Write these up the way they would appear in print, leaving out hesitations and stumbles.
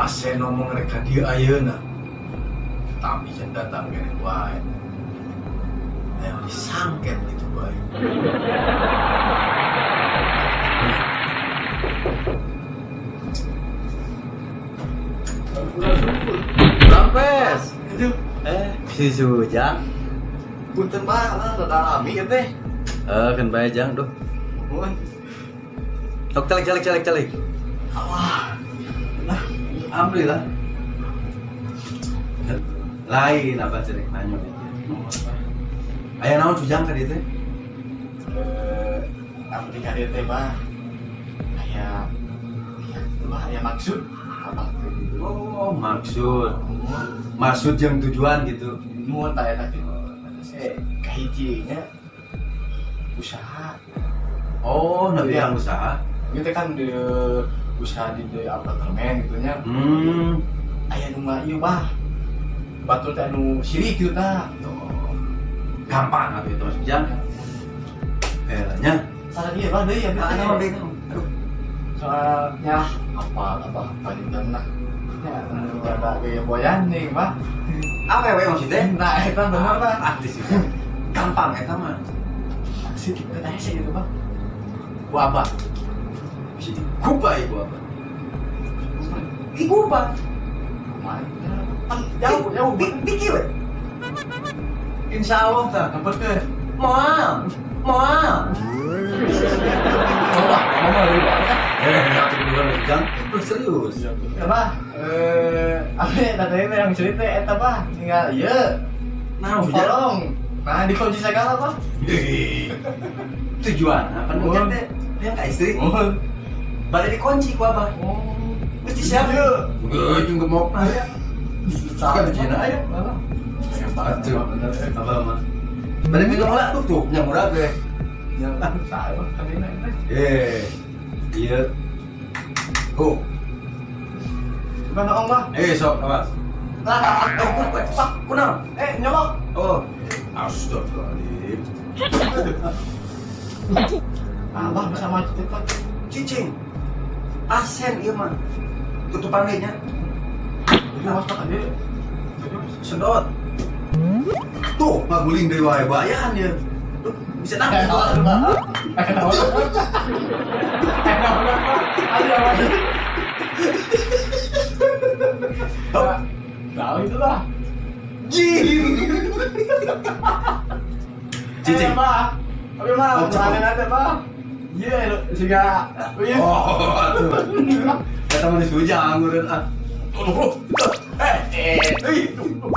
Ase ngomong mereka dia ayeuna. Tapi jangan datang kene wae. Ayo disangket gitu wae. Rampes. Itu Si Sujang. punten bah lah rada alami ya teh. Kan bae jang duh. Mun Tok celik. Allah. Alhamdulillah. Lain apa celik nanya. Aya naon Sujang ka dieu teh? Abdi ka dieu teh bah. Aya maksud apa teh gitu. Oh, maksud yang tujuan gitu. Mun tanya tadi saya kahijinya usaha. Oh, nabi Iya. yang usaha. Kita kan di usaha di apartemen gitu nya. Aya nu mah ieu bah. Batur teh anu sirik kieu tah. Gampang atuh itu Mas Sujang. Nya. Salah dia bah deui ya. Naon deui naon? Aduh. Soalnya apa di tanah. Ya, ada gaya boyan nih, Pak. Apa we maksudnya? Nah, itu benar, Pak. Artis itu. Gampang eta mah. Sih kita tanya sih gitu, Pak. Bu apa? Bisa dikupa ibu apa? Dikupa. Jauh. Dikit we. Insya Allah tak. Apa ke? Moal. Mama lu. Atuh dulu Jang. Terus serius. Ya, Pak. Apa tadi yang cerita eta, Pak? Tinggal ieu. Nah, Sujang. Tolong. Nah, dikunci segala, Pak. Tujuan apa mungkin teh? Dia ka istri. Bade dikunci ku abah. Mesti siap. Geus jeung gemok na ya. Kan cina aya. Atuh. Abah mah. Bade minum heula tuh yang murah ge. Yang tahu kan ini. Iya. Go. Gimana Om, Pak? Sok awas. Pak, kunaon? Nyolok. Oh. Astagfirullahaladzim. Abah bisa maju cepat. Cicing. Asen ieu mah. Tutupan deui nya. Ini mas Pak dia. Sedot. Tuh, ngaguling deui wae bayan ya. Bisa nangis. Tahu itu lah. Cicing. Pak. Tapi mah jangan nanti, Pak. Iya, siga. Oh, atuh. Kata manis Sujang ngeureun ah.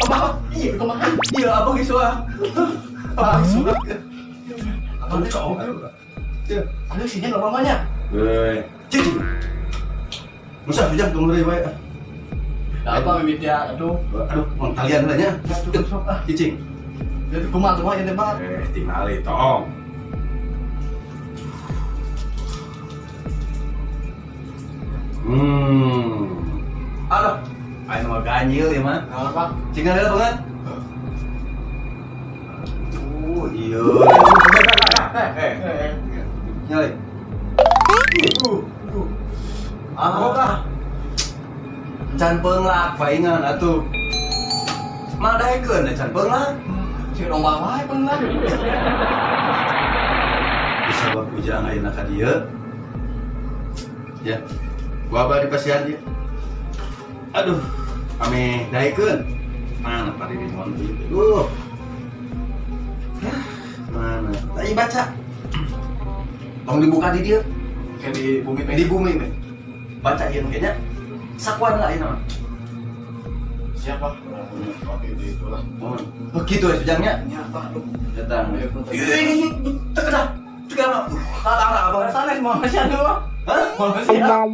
Apa? Iya, kumaha? Iya, abang geus wah. Abang geus wah. Abang geus cowok. Ada sini enggak mamanya? Cicing. Musa Sujang tunggu deui wae. Apa bibitnya? Aduh. Aduh, mau kalian lah nya. Cicing. Jadi kumaha tuh ya tembak. Tingali tong. Aduh, ayo mah ganjil ya mah. Apa? Cinggal heula banget. Iya. Nyali. Ah. Can peunglak paingan atuh. Madaekeun can peunglak. Si domba wae pernah. Bisa berpujang ayeuna ka dieu. Ya. Gua abah di pasian dia. Aduh, ame daekeun. Mana pari di mohon ieu. Mana? Tadi baca. Tong dibuka di dia. Kayak di bumi Di bumi me. Baca ieu kayaknya. Sakuan lah ayeuna mah. siapa? Oke, di itulah. Mohon. Begitu ya Sujangnya. Ya, Pak. Datang. Ayo, Ini tekedah. Tekedah. Abang. Sana mau masih ada, Pak. Hah? Mau masih ada.